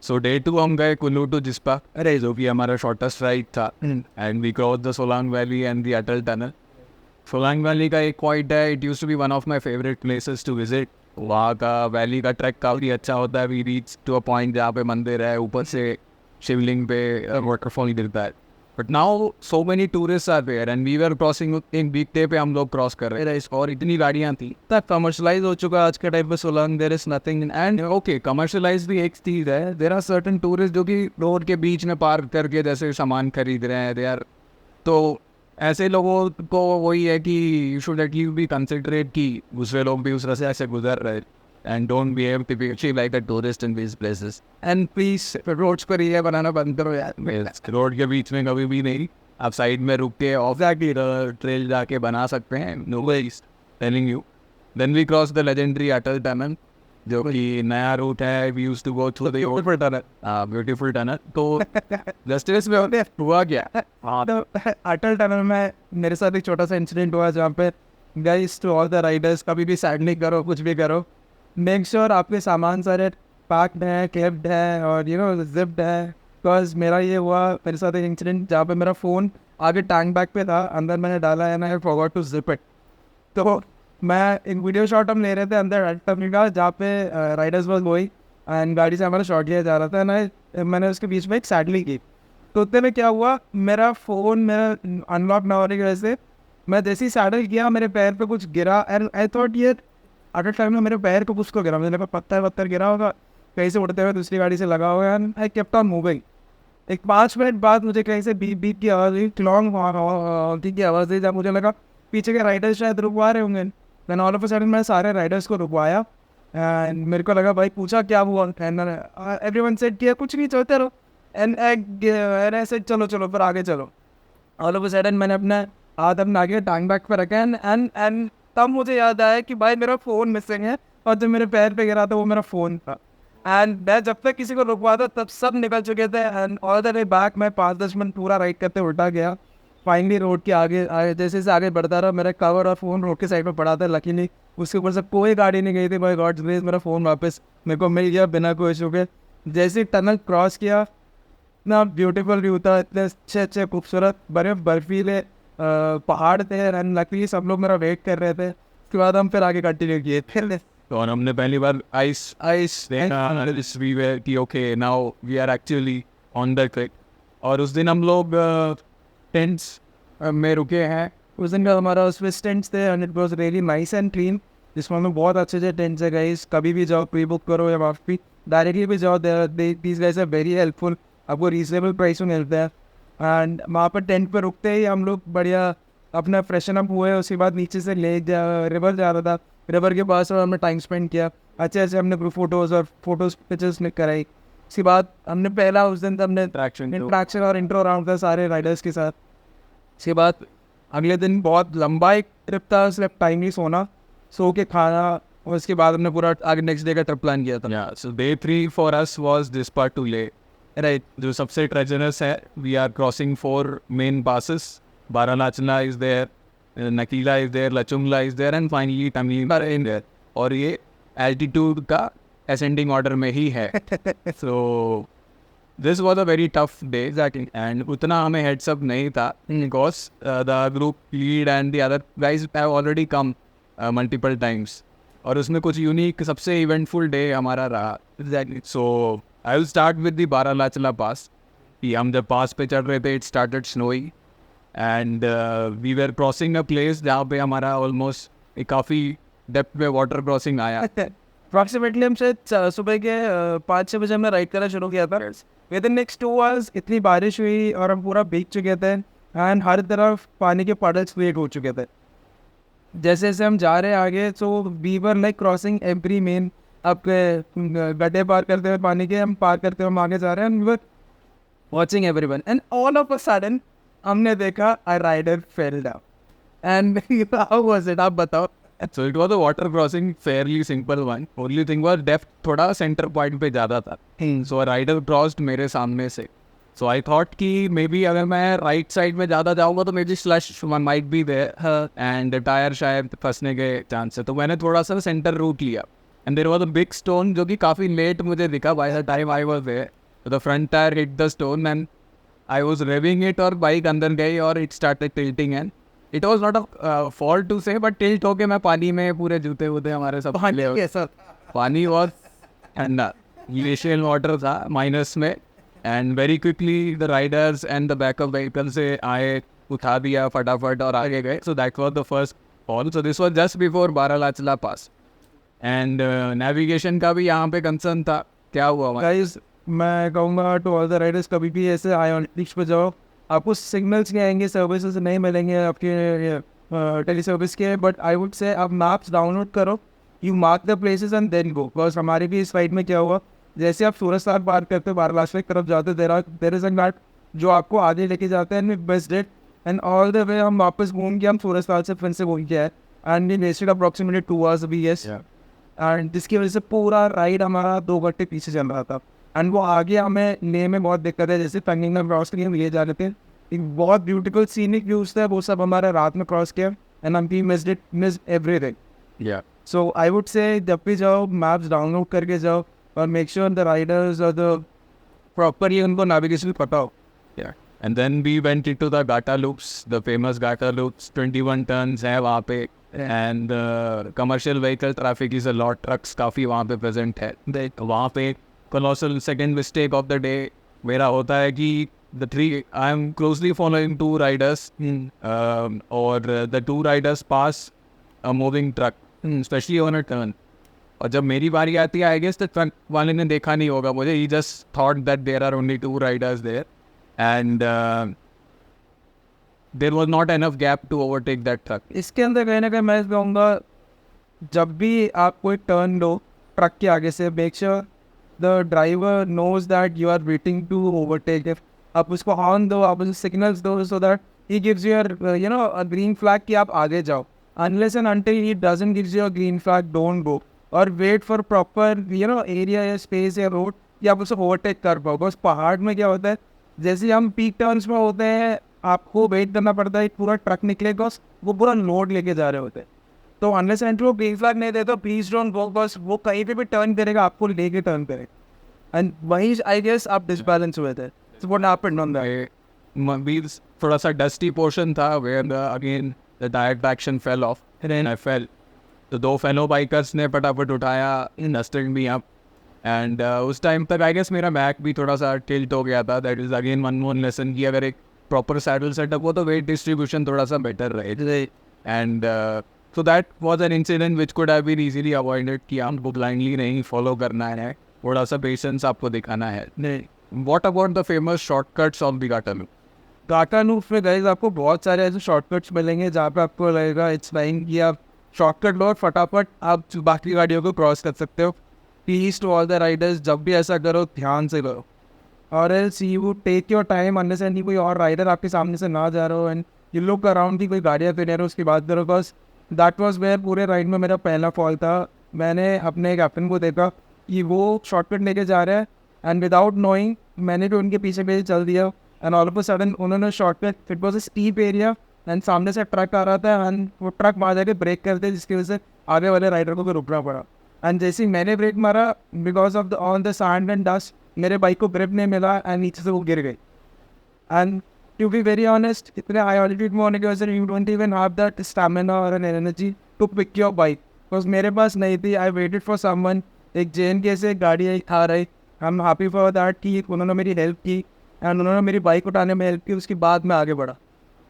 सो day 2 हम गए Kullu to Jispa, अरे जो कि हमारा शॉर्टेस्ट राइड था, and we cross the Solang valley and the Atal tunnel. Solang valley का एक पॉइंट है, it use to be one of my favourite places to visit. वहाँ का वैली का ट्रैक काफ़ी अच्छा होता है। We reach to a point जहाँ पे मंदिर है, ऊपर से शिवलिंग पे वाटरफॉल गिरता है। But now so many tourist are there and we were crossing, एक वीक डे पे हम लोग क्रॉस कर रहे थे और इतनी गाड़ियाँ थी, इतना कमर्शलाइज हो चुका है आज के टाइम पे Solang, there is nothing. And okay, commercialise भी एक चीज़ है, देयर आर सर्टन टूरिस्ट जो कि रोड के बीच में पार्क करके जैसे सामान खरीद रहे हैं, दे आर, तो ऐसे लोगों को वही है कि you should at least be considerate कि दूसरे लोग भी उस रास्ते से गुजर रहे and don't behave typically like a tourist in these places. And please roads पर ये बनाना बंद करो यार, रोड के बीच में कभी भी नहीं, आप साइड में रुक के ऑफ ट्रेल जाके बना सकते हैं, no ways telling you. Then we cross the legendary Atal tunnel, जो कि नया रूट है। We used to go through the beautiful tunnel, beautiful tunnel. तो जस्टिस में होते हुआ क्या, तो अटल टनल में मेरे साथ एक छोटा सा इंसिडेंट हुआ जहाँ पे guys, to all the riders, कभी भी सैड नहीं करो, कुछ भी करो, मेक श्योर आपके सामान सारे पैक्ड हैं, केप्ड है और यू नो जिप्ड है। बिकॉज मेरा ये हुआ, मेरे साथ एक इंसिडेंट जहाँ पे मेरा फ़ोन आगे टैंक बैग पे था, अंदर मैंने डाला है ना, I forgot to zip it. तो मैं एक वीडियो शॉट हम ले रहे थे अंदर अटल टनल का, जहाँ पे राइडर्स बस वही एंड गाड़ी से हमारा शॉट लिया जा रहा था ना, मैंने उसके बीच में एक सैडली की। तो उतने में क्या हुआ, मेरा फ़ोन मेरा अनलॉक ना होने की वजह से मैं जैसे ही सैडल किया, मेरे पैर पे कुछ गिरा एंड आई थॉट ये अटल टाइम में मेरे पैर पे कुछ को गिरा, मुझे लगा पत्थर गिरा होगा कहीं से उड़ते हुए दूसरी गाड़ी से लगा हुआ and I kept on moving. एक 5 मिनट बाद मुझे कहीं से बीप बीप की आवाज़ हुई, क्लॉन्ग की आवाज़ हुई, जब मुझे लगा पीछे के राइडर्स शायद रुकवा रहे होंगे। मैंने ऑल ऑफ अ सडन मैं सारे राइडर्स को रुकवाया एंड मेरे को लगा भाई पूछा क्या हुआ, एंड एवरीवन सेड किया कुछ नहीं, चलते रहो। एंड आई सेड चलो चलो पर आगे चलो। ऑल ऑफ अ सडन मैंने अपना हाथ अपना आगे टैंक बैग पर रखा एंड तब मुझे याद आया कि भाई मेरा फ़ोन मिसिंग है और जो मेरे पैर पे गिरा था वो मेरा फ़ोन था। एंड मैं जब तक किसी को रुकवा था तब सब निकल चुके थे and all the way back मैं 5-10 मिनट पूरा राइड करते उल्टा गया। फाइनली रोड के आगे जैसे जैसे आगे बढ़ता रहा, मेरा कवर और फ़ोन रोड के साइड पे पड़ा था। लकीली उसके ऊपर से कोई गाड़ी नहीं गई थी, बाय गॉड्स ग्रेस मेरा फ़ोन वापस मेरे को मिल गया बिना कोई इशू के। जैसे ही टनल क्रॉस किया, इतना ब्यूटीफुल व्यू था, इतने अच्छे अच्छे खूबसूरत बर्फीले पहाड़ थे एंड लकीली सब लोग मेरा वेट कर रहे थे। उसके बाद हम फिर आगे कंटिन्यू किए फिर। तो हमने पहली बार आइस देखा, वी वर कि okay now we are actually on the track. और उस दिन हम लोग टेंट्स में रुके हैं। उस दिन का हमारा उसमें टेंट्स थे and it was really nice and clean, जिसमें हमें बहुत अच्छे अच्छे टेंट्स है गाइस। कभी भी जाओ, प्री बुक करो या वापस डायरेक्टली भी जाओ, these guys are very helpful, आपको रीजनेबल प्राइस में मिलता है। एंड वहाँ पर टेंट पर रुकते ही हम लोग बढ़िया अपना फ्रेशन अप हुए। उसके बाद नीचे से रिवर जा रहा था, रिवर के पास और हमने टाइम स्पेंड किया, अच्छे अच्छे हमने ग्रुप फोटोज़ और फोटोज़ पिक्चर्स कराई। उसके बाद हमने पहला उस दिन हमने इंट्रैक्शन और इंट्रो राउंड था सारे राइडर्स के साथ। उसके बाद अगले दिन बहुत लंबा एक ट्रिप था, सिर्फ टाइम ही सोना, सो के खाना, और उसके बाद हमने पूरा आगे नेक्स्ट डे का ट्रिप प्लान किया था। So day 3 for us was this part to Leh, right, जो सबसे ट्रेजरस है। We are crossing 4 main passes, Baralachala is there, Nakeela is there, Lachungla is there and finally Tamila in there. और ये एल्टीट्यूड का असेंडिंग ऑर्डर में ही है। So this was a very tough day and उतना हमें हेड्सअप नहीं था because the group lead and the other guys have already come multiple times, और उसमें कुछ यूनिक सबसे इवेंटफुल डे हमारा रहा। So I will start with the Baralachala pass. कि हम जब पास पे चढ़ रहे थे, it started snowing and we were crossing a place जहाँ पे हमारा ऑलमोस्ट काफ़ी डेप्थ में वाटर क्रॉसिंग आया। अप्रॉक्सीमेटली हम शायद सुबह के 5-6 बजे हमने राइड करना शुरू किया था। विद इन नेक्स्ट 2 आवर्स इतनी बारिश हुई और हम पूरा भीग चुके थे एंड हर तरफ पानी के पडल्स क्रिएट हो चुके थे। जैसे जैसे हम जा रहे हैं आगे, so we were like crossing every main, आपके गड्ढे पार करते हुए पानी के हम पार करते हुए हम आगे जा रहे हैं and we were watching everyone and all of a sudden हमने देखा a rider fell down and how was it, आप बताओ। So it was a water crossing, fairly simple one. Only thing was depth थोड़ा center point पे ज़्यादा था। So a rider crossed मेरे सामने से। So I thought कि maybe अगर मैं right side में ज़्यादा जाऊँगा तो maybe slush might be there and tyre शायद फंसने के चांस है। तो मैंने थोड़ा सा center route लिया and there was a big stone जो कि काफ़ी late मुझे दिखा by the time I was there। The front tyre hit the stone and I was revving it और बाइक अंदर गई और it started tilting and it was not a fault to say but tilt होके मैं पानी में पूरे जूते वूते हमारे सब सर पानी और ठंडा ग्लेशियल वाटर था माइनस में and very quickly the riders and the backup vehicle से आए उठा दिया फटाफट और आगे गए so that was the first fall so this was just before Baralachala pass and navigation का भी यहाँ पे कंसर्न था क्या हुआ गाइस मैं कहूँगा टू ऑल द राइडर्स कभी भी ऐसे आयोनिक्स पे जाओ आपको सिग्नल्स नहीं आएंगे सर्विसेज नहीं मिलेंगे आपके टेली सर्विस के बट आई वुड से आप मैप्स डाउनलोड करो you mark the places and then go because हमारे भी इस राइड में क्या हुआ जैसे आप सूरजताल पार करते हो बारालाचला की तरफ जाते देर इज एन घाट जो आपको आगे लेके जाते हैं best date and all the way हम वापस घूम के हम सूरजताल से फिर से घूम के आए and we wasted approximately 2 hours अभी यस एंड जिसकी वजह से पूरा राइड हमारा 2 घंटे पीछे चल रहा था एंड वो आगे हमें ले में बहुत दिक्कत है जैसे पेंगिंग में क्रॉस किए हम ले जा रहे थे एक बहुत ब्यूटीफुल सीनिक व्यूज थे वो सब हमारा रात में क्रॉस किया एंड हम मिस एवरीथिंग या सो आई वुड से जब भी जाओ मैप्स डाउनलोड करके जाओ और मेक श्योर द राइडर्स और द प्रॉपरली उनको नेविगेशन पता हो Yeah. And then we went into the Gata loops, the famous Gata loops. 21 turns है वहाँ पे, and commercial vehicle traffic is a lot. Trucks काफ़ी वहाँ पे present है. वहाँ पे colossal second mistake of the day मेरा होता है कि I am closely following 2 riders, और the 2 riders pass a moving truck, especially on a turn. और जब मेरी बारी आती है, I guess the truck वाले ने देखा नहीं होगा मुझे. He just thought that there are only 2 riders there. And there was not enough gap to overtake that truck. इसके अंदर कहीं ना कहीं मैं कहूँगा जब भी आप कोई टर्न लो ट्रक के आगे से make sure the driver knows that you are waiting to overtake if आप उसको हॉर्न दो आप उसको सिग्नल्स दो so that he gives you know a green flag कि आप आगे जाओ unless and until he doesn't gives you a green flag don't go और wait for proper you know area या स्पेस या रोड कि आप उसको ओवरटेक कर पाओ बिकॉज पहाड़ में क्या होता है जैसे हम पीक टर्न्स में होते हैं आपको वेट करना पड़ता है पूरा ट्रक निकले बिकॉज वो पूरा लोड लेके जा रहे होते हैं तो अनलेस एंड वो ग्रीन फ्लैग नहीं देते प्लीज डोंट गो बिकॉज वो कहीं पे भी टर्न करेगा आपको लेके टर्न करेगा एंड वहीं आई गेस आप डिसबैलेंस हुए थे so what happened on that थोड़ा सा डस्टी पोर्शन था where again the tyre traction fell off and I fell तो 2 फेलो बाइकर्स ने फटाफट उठाया डस्टिंग मी अप एंड उस टाइम तक आई गेस मेरा बैक भी थोड़ा सा टिल्ट हो गया था that is again one more lesson कि अगर एक प्रॉपर सैडल सेटअप हो तो वेट डिस्ट्रीब्यूशन थोड़ा सा बेटर रहे and so that was an incident which could have been easily avoided कि आपको ब्लाइंडली नहीं फॉलो करना है थोड़ा सा पेशेंस आपको दिखाना है what about the famous shortcuts of the Gata loop Gata loop में गाइस आपको बहुत सारे ऐसे शॉर्टकट्स मिलेंगे जहाँ पे आपको लगेगा इट्स लाइक कि आप शॉर्टकट लो और फटाफट आप बाकी गाड़ियों को क्रॉस कर सकते हो please to all the riders जब भी ऐसा करो ध्यान से करो और else you take your time unless and कोई और राइडर आपके सामने से ना जा रहा हो एंड यू लुक अराउंड की कोई गाड़ियाँ फिर रहे हो उसकी बात करो बिकॉज दैट वाज वेयर पूरे राइड में मेरा पहला फॉल था मैंने अपने कैप्टन को देखा कि वो शॉर्टकट लेके जा रहा है एंड विदाउट नोइंग मैंने भी उनके पीछे पीछे चल दिया and all of a sudden उन्होंने shortcut it was a steep area and सामने से ट्रक आ रहा था एंड वो ट्रक वहाँ जाके ब्रेक करते जिसकी वजह से आगे वाले राइडर को भी रुकना पड़ा एंड जैसे ही मैंने ब्रेक मारा because of the on the sand and dust मेरे बाइक को ग्रिप नहीं मिला एंड नीचे से वो गिर गई and to be very honest इतने हाई ऑल्टीट्यूड में होने की वजह से you don't even have that stamina और an energy to pick your bike because मेरे पास नहीं थी आई वेटेड फॉर समवन एक JNK से गाड़ी आई था रही I am happy for that कि उन्होंने मेरी हेल्प की एंड उन्होंने मेरी बाइक उठाने में हेल्प की उसके बाद मैं आगे बढ़ा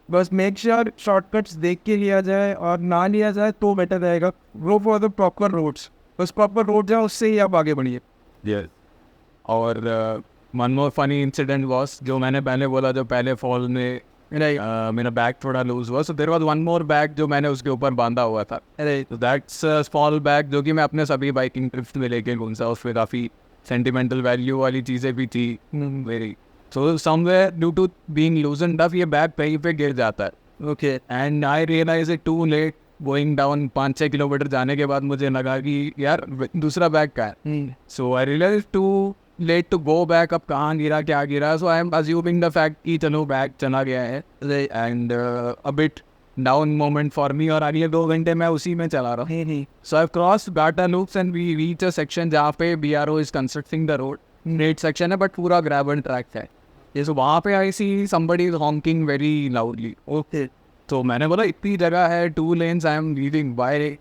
बस मेक श्योर शॉर्टकट्स देख के लिया जाए और ना लिया जाए तो बेटर रहेगा go for the proper roads बस प्रॉपर रोड जाओ उससे ही आप आगे बढ़िए yes. और one more funny incident was जो मैंने पहले बोला जो पहले फॉल में मेरा बैग थोड़ा लूज हुआ so there was one more bag जो मैंने उसके ऊपर बांधा हुआ था तो दैट्स स्मॉल बैग जो कि मैं अपने सभी बाइकिंग ट्रिप्स में लेके घूमता उसमें काफ़ी सेंटिमेंटल वैल्यू वाली चीज़ें भी थी very so somewhere due to being loosen tough ये बैग कहीं पे गिर जाता है okay and I realise it too late going down 5-6 kilometre जाने के बाद मुझे लगा कि यार दूसरा बैग का है so I realise too late to go back अब कहाँ गिरा क्या गिरा so I am assuming the fact कि चलो बैग चला गया है and a bit down moment for me और अगले 2 घंटे मैं उसी में चला रहा हूँ so I cross Gata loops and we reach a section जहाँ पे BRO is constructing the road straight section है बट पूरा ग्रेवल ट्रैक है। ये सो वहाँ पे I see somebody honking very loudly. Okay, तो मैंने बोला इतनी जगह है, 2 lanes I am leaving by,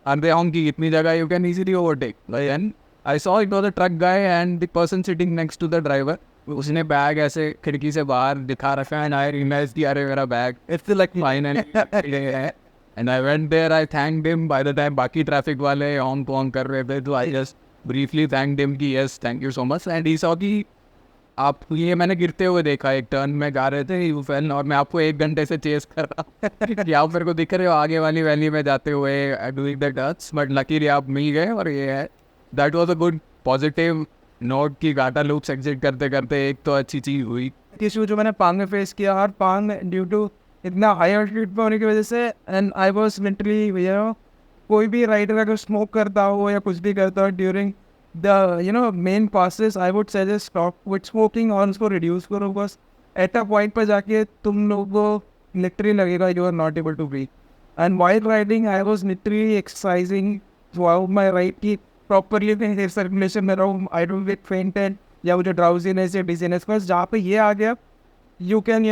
are they honking, इतनी जगह you can easily overtake. And I saw it was a truck guy and the person sitting next to the driver, उसने bag ऐसे खिड़की से बाहर दिखा रखा है एंड आई रियलाइज कि अरे मेरा bag it's like fine and I went there, I thanked him. By the time बाकी ट्रैफिक वाले हॉन्क वॉन्क कर रहे थे तो I just briefly thanked him कि yes thank you so much. And he saw कि आप ये मैंने गिरते हुए देखा, एक टर्न में गा रहे थे यू फैन और मैं आपको 1 घंटे से चेस कर रहा कि आप मेरे को दिख रहे हो आगे वाली वैली में जाते हुए doing the turns, but luckily आप मिल गए। और ये है that was a good positive note कि घाटा लूप्स एग्जिट करते करते एक तो अच्छी चीज़ हुई। इशू जो मैंने पांग में फेस किया, और पांग ड्यू टू इतना हाई ऑल्टीट्यूड पे होने की वजह से, and I was literally you know, कोई भी राइडर अगर स्मोक करता हो या कुछ भी करता हो during the main passes, I would suggest stop with smoking और उसको रिड्यूस करो। बस एट अ पॉइंट पर जाके तुम लोगों को लिटरली लगेगा you are not able to breathe. And while riding I was literally exercising through my ride की प्रॉपरली मैं सर्कुलेशन में रहूँ, आई डोंट गेट फेंटेड या मुझे ड्राउजीनेस या डिजीनेस। बस जहाँ पे ये आ गया you can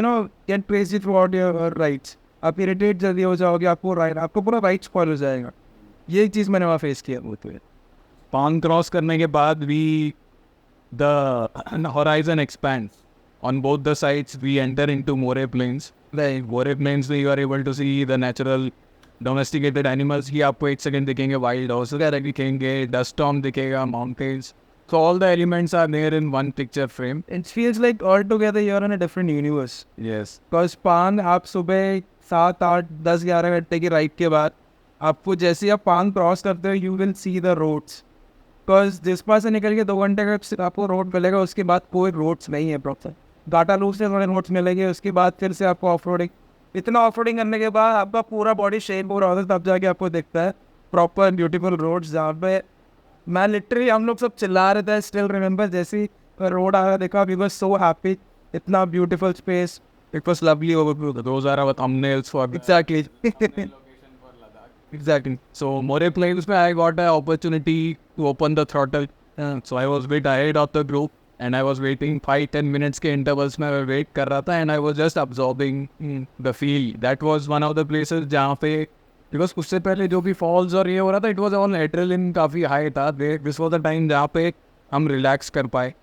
get crazy through out your rides, आप इरिटेट जल्दी हो जाओगे, आपको पूरा राइड स्पॉइल हो जाएगा। ये एक चीज़ मैंने वहाँ फेस किया वो तो। पांग क्रॉस करने के बाद we the horizon expands on both the sides, we enter into Moray Plains. Like Moray Plains में you are able to see the natural domesticated animals कि आपको एक सेकंड दिखेंगे, wild horses वगैरह दिखेंगे, dust storm दिखेगा, mountains. So all the elements are there in one picture frame. It feels like altogether you're in a different universe. Yes. Because पांग आप सुबह 7, 8, 10, 11 घंटे की राइड के बाद आपको जैसे ही आप पांग क्रॉस करते हो you will see the roads. Because जिस पास से निकल के 2 घंटे का आपको रोड मिलेगा, उसके बाद कोई रोड्स नहीं है प्रॉपर। घाटा लूप से थोड़े रोड्स मिलेंगे, उसके बाद फिर से आपको ऑफ रोडिंग, इतना ऑफ रोडिंग करने के बाद आपका पूरा बॉडी शेप हो रहा होता है, तब जाके आपको दिखता है प्रॉपर ब्यूटीफुल रोड्स। जहाँ पे मैं लिटरली हम लोग सब चिल्ला रहे थे, स्टिल रिमेंबर जैसे ही रोड आया देखा, वी वर सो हैप्पी, इतना beautiful space, it was lovely over. Those are our thumbnails for exactly exactly. So Moray Plains में I got an opportunity to open the throttle. So I was bit ahead of the group and I was waiting 5-10 minutes के intervals में मैं wait कर रहा था and I was just absorbing the feel. That was one of the places जहाँ पे because उससे पहले जो भी falls और ये हो रहा था, it was all adrenaline काफ़ी high था. This was the time जहाँ पे हम relax कर पाए.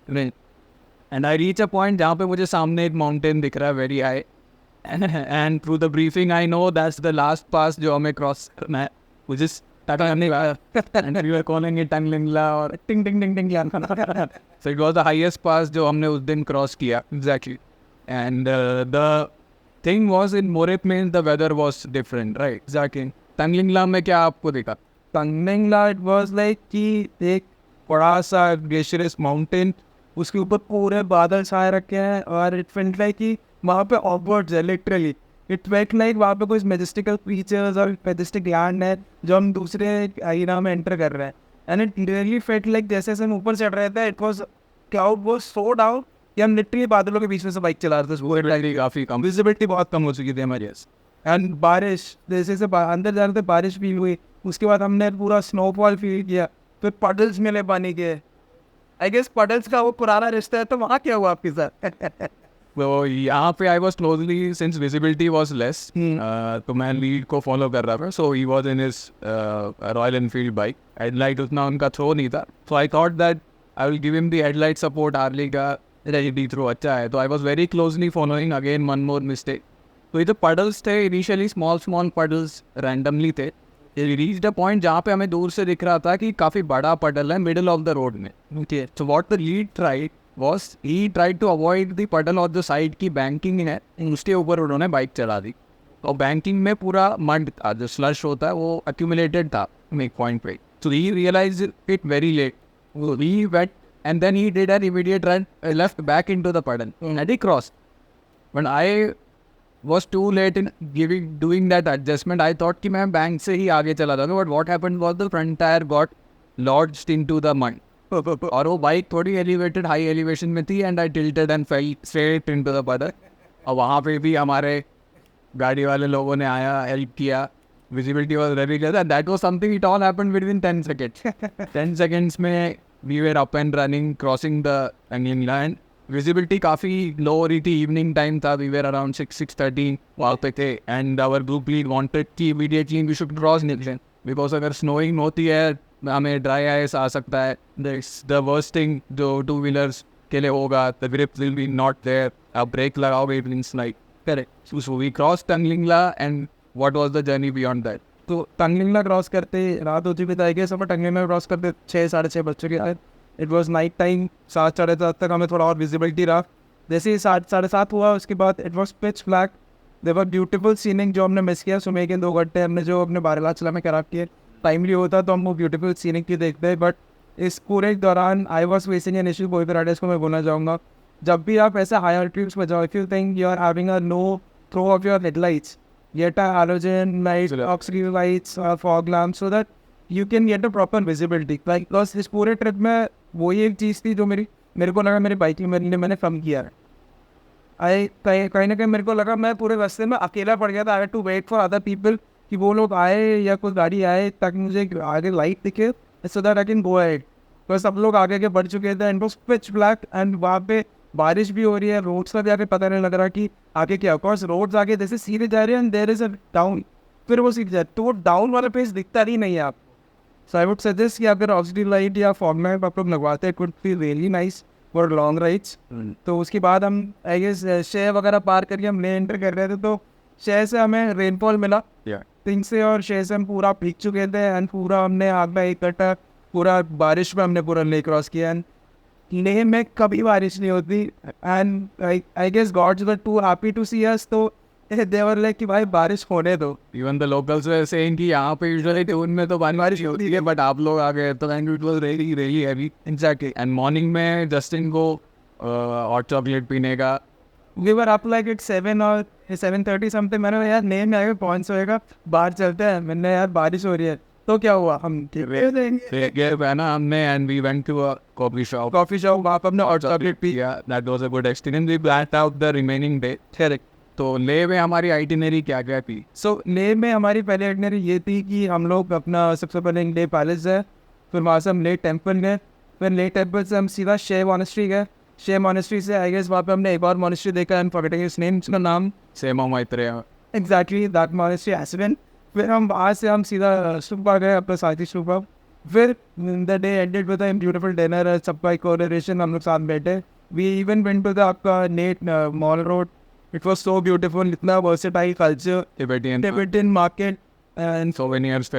And I reach a point जहाँ पे मुझे सामने एक mountain दिख रहा है very high. And through the briefing I know that's the last pass जो हमें cross करना है, which is Tata and we were calling it Tanglingla or Ting Ting Ting Ting Ting. So it was the highest pass जो हमने उस दिन cross किया. Exactly. And the thing was in Moray Plains the weather was different, right? Exactly. Tanglingla में क्या आपको दिखा? तंगलिंगला it was like कि एक बड़ा सा ग्लेशियरस माउंटेन, उसके ऊपर पूरे बादल छाए रखे हैं, और इट फेल्ट लाइक कि वहाँ पे ऑकवर्ड्स है लिटरली। इट फेल्ट लाइक वहाँ पे कुछ मेजेस्टिकल क्रीचर्स और मेजेस्टिक लैंड है जो हम दूसरे एरिया में एंटर कर रहे हैं। And it really felt like जैसे हम ऊपर चढ़ रहे थे, it was cloud was so down कि हम लिटरली बादलों के बीच में से बाइक चला रहे थे। वो काफ़ी कम विजिबिलिटी बहुत कम हो चुकी थी हमारी। एंड बारिश जैसे से अंदर जा रहे थे, बारिश फील हुई, उसके बाद हमने पूरा स्नोफॉल फील किया, फिर पडल्स मिले पानी के। आई गेस पडल्स का वो पुराना रिश्ता है, तो वहाँ क्या हुआ आपके साथ? तो यहाँ पे I was closely since visibility was less, तो मैं लीड को फॉलो कर रहा था। So he was in his Royal Enfield bike, headlight उतना उनका थ्रो नहीं था। So I thought that I will give him the headlight support, Harley का रेडी थ्रो अच्छा है। तो I was very closely following, again one more mistake. तो ये जो पडल्स थे इनिशियली स्मॉल पडल्स रैंडमली थे, रीच्ड अ पॉइंट जहाँ पे हमें दूर से दिख रहा था कि काफ़ी बड़ा पडल है मिडल ऑफ द रोड में। So what the lead tried was he tried to avoid the puddle और जो साइड की बैंकिंग है उसके ऊपर उन्होंने बाइक चला दी। और बैंकिंग में पूरा मड था, जो स्लश होता है वो accumulated था एक पॉइंट पे। So he realized it very late. He went and then he did an immediate run left back into the puddle and he crossed. But I was too late in doing that adjustment. I thought कि मैं bank से ही आगे चला जाऊँगा, but what happened was the front tire got lodged into the mud. और वो bike थोड़ी elevated high elevation में थी and I tilted and fail straight into the पडल। और वहाँ पे भी हमारे गाड़ी वाले लोगों ने आया, हेल्प किया, visibility was very clear. That was something, it all happened with in 10 seconds. 10 seconds में we were up and running, crossing the Tangling and visibility काफ़ी low हो रही थी. Evening time था, we were around 6:30 वहाँ पे थे, and our group lead wanted कि immediately we should cross Nilsen because अगर snowing होती है हमें dry ice आ सकता है. That's the worst thing जो two wheelers के लिए होगा. The grip will be not there. आप brake लगाओगे it means like correct. So we crossed Tanglingla, and what was the journey beyond that? तो टंगलिंगला क्रॉस करते रात हो चुकी थी. सब टंगलिंगला क्रॉस करते 6-6:30 बज चुके थे. It was night time. 7-7:30 तक हमें थोड़ा और विजिबिलिटी रहा. जैसे ही 7-7:30 हुआ उसके बाद it was pitch black. There were beautiful seeing जो हमने मिस किया. सुबह के 2 घंटे हमने जो अपने बारालाचला में खराब किए. टाइमली होता तो हम वो ब्यूटीफुल सीनिंग की देखते. बट इस पूरे दौरान I was facing an issue. कोई भी राइडर्स को मैं बोलना चाहूँगा, जब भी आप ऐसे हाई अल्टीट्यूड्स में जाओ, if you think you are having a no throw of your headlights, get a halogen light, auxiliary lights or fog lamps so that you can get a proper visibility. Like because इस पूरे trip में वो ही एक चीज़ थी जो मेरे को लगा मेरी बाइक में मैंने कम किया है. कहीं ना कहीं मेरे को लगा मैं पूरे रास्ते में अकेला पड़ गया था. I had to wait for other people कि वो लोग आए या कोई गाड़ी आए ताकि मुझे आगे लाइट दिखे so that I can go ahead. तो सब लोग आगे के बढ़ चुके थे एंड वो पिच ब्लैक एंड वहाँ पे बारिश भी हो रही है. रोड्स का भी आगे पता नहीं लग रहा कि आगे क्या. ऑफकोर्स रोड्स आगे जैसे सीधे जा रहे हैं and there is a down, फिर वो सीधे जा तो वो डाउन वाला पेज दिखता ही नहीं है आपको. सो आई वुड सजेस्ट कि अगर ऑक्सीजन लाइट या फॉग लैम्प आप लोग लगवाते हैं, it would be really nice for long rides. तो उसके बाद हम आई गेस शहर वगैरह पार करके हम ले एंटर कर रहे थे. तो शहर से हमें रेनफॉल मिला थिंग से, और शहर से हम पूरा भीग चुके थे एंड पूरा हमने आग में इकट्ठा पूरा बारिश में हमने पूरा ले क्रॉस किया. एंड लेह में कभी बारिश नहीं होती and I guess gods were too happy to see us. तो दे वर लाइक कि भाई बारिश होने दो. Even the locals were saying कि यहाँ पे यूजुअली टाउन में तो बारिश होती है बट आप लोग आ गए तो and it was really really heavy. Exactly. And morning में जस्टिन को हॉट चॉकलेट पीने का. We were up like at 7 और 7:30 समथिंग. मैंने यार लेह में आगे पहुँच होएगा, बाहर चलते हैं. मैंने यार बारिश हो रही है. तो क्या हुआ, हम गए ना हमने and we went to a coffee shop. वहाँ पर हमने हॉट चॉकलेट पी. That was a good experience. We planned out the remaining day. Correct. तो लेह में हमारी आइटिनरी क्या क्या थी? सो लेह में हमारी पहले आइटिनरी ये थी कि हम लोग अपना सबसे पहले लेह पैलेस गए, फिर वहाँ से हम लेह टेम्पल गए, फिर लेह टेम्पल से हम सीधा शेह मॉनेस्ट्री गए. शेह मॉनेस्ट्री से आई गेस वहाँ पे हमने एक और मॉनेस्ट्री देखा. एंड फॉरगेटिंग हिज नेम, उसका नाम Sema Maitreya. Exactly that monastery has been. फिर हम वहाँ से हम सीधा स्तूपा गए, अपना साथी स्तूपा. फिर the day ended with a beautiful dinner, सबका कोलरेशन, हम लोग साथ बैठे. We even went to the आपका नेट mall road. It was so beautiful. इतना versatile culture, Tibetan market and souvenirs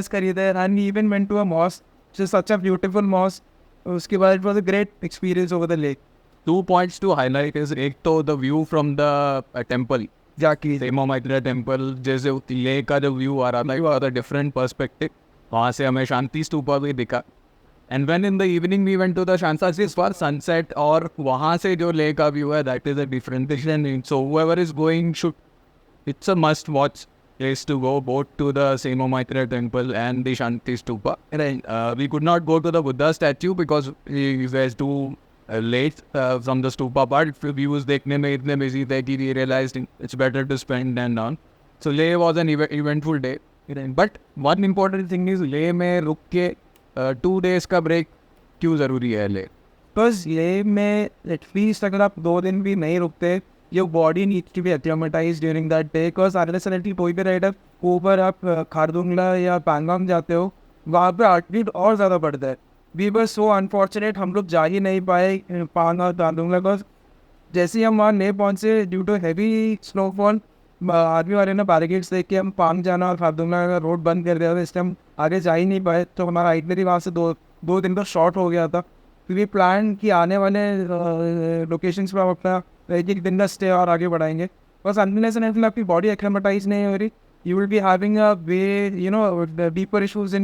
खरीदे. And we even went to a mosque, which is such a beautiful mosque. उसके बाद it was a great experience over the lake. 2 points to highlight is एक तो the view from the temple. जाकी सेमा Maitreya temple, जैसे लेह का जो view आ रहा था वो था डिफरेंट पर्सपेक्टिव. वहाँ से हमें शांति स्तूपा भी दिखा. And when in the evening we went to the Shanti for sunset, और वहाँ से जो लेह का व्यू है that is a different thing. So whoever is going should, it's a must watch place to go both to the Sema Maitreya temple and the Shanti Stupa. We could not go to the Buddha statue because we were too late from the stupa part. Views देखने में इतने busy थे कि we realized it's better to spend than on. So Leh was an eventful day. But one important thing is Leh में रुक के 2 days का break क्यों ज़रूरी है Leh? बस लेह में एटलीस्ट अगर आप 2 दिन भी नहीं रुकते, your body needs to be acclimatised during that day. Because unlessly कोई भी राइडर ऊपर आप खारदुंगला या पैंगोंग जाते हो, वहाँ पे आर्टिट्यूड और ज़्यादा बढ़ता है. वी वर सो अनफॉर्चुनेट, हम लोग जा ही नहीं पाए पांग और खारदुंगला. बिकॉज जैसे ही हम वहाँ नहीं पहुँचे due to heavy snowfall, army वाले ने बैरिकेड्स देख के हम पांग जाना और खारदुंगला का रोड बंद कर दिया था. इसलिए हम आगे जा ही नहीं पाए. तो हमारा आइटनरी वहाँ से दो दिन का शॉर्ट हो गया था. वी प्लान कि आने वाले लोकेशंस पर हम अपना एक दिन का स्टे और आगे बढ़ाएंगे. बस अनलेस एंड आपकी बॉडी एक्लेमेटाइज नहीं हो रही, you will be having a way you know deeper issues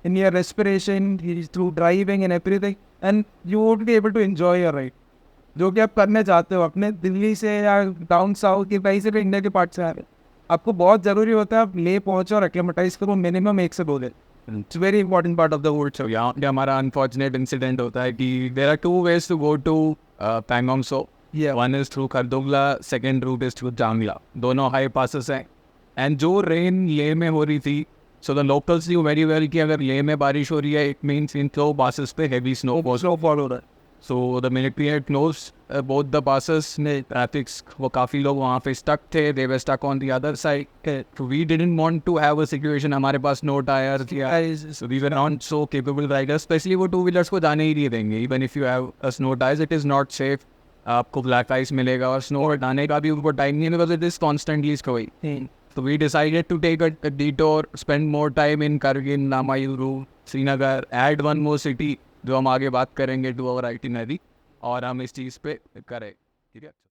in your respiration, through driving and everything, and you won't be able to enjoy your ride. जो कि आप करने चाहते हो अपने दिल्ली से या डाउन साउथ के कहीं से भी इंडिया के पार्ट से आ रहे, आपको बहुत ज़रूरी होता है आप ले पहुँचो और एक्लेमेटाइज करो मिनिमम 1 से 2 दिन. It's very important part of the whole show. यहाँ पे हमारा अनफॉर्चुनेट इंसिडेंट होता है कि there are 2 ways to go to Pangong Tso. One is through Khardungla, second route is through Changla. दोनों हाई पासेस हैं. एंड जो रेन लेह में हो रही थी So the locals knew very well कि अगर लेह में बारिश हो रही है, it means इन दो passes पे heavy snowfall. स्नोफॉल हो रहा है. So the military had closed both the passes. Traffics, वो काफ़ी लोग वहाँ पे stuck थे. They were stuck on the other side. So we didn't want to have a situation हमारे पास no tires या so we were not so capable riders. Especially वो two wheelers को जाने ही नहीं देंगे. Even if you have a snow tires, it is not safe. आपको black ice मिलेगा और snow हटाने का भी उनको time नहीं है because it is constantly snowing. So we decided to take a detour, spend more time in Kargil, Namayuru, Srinagar, add one more city जो हम आगे बात करेंगे टू आवर आइटिनरी और हम इस चीज़ पे करें. ठीक है.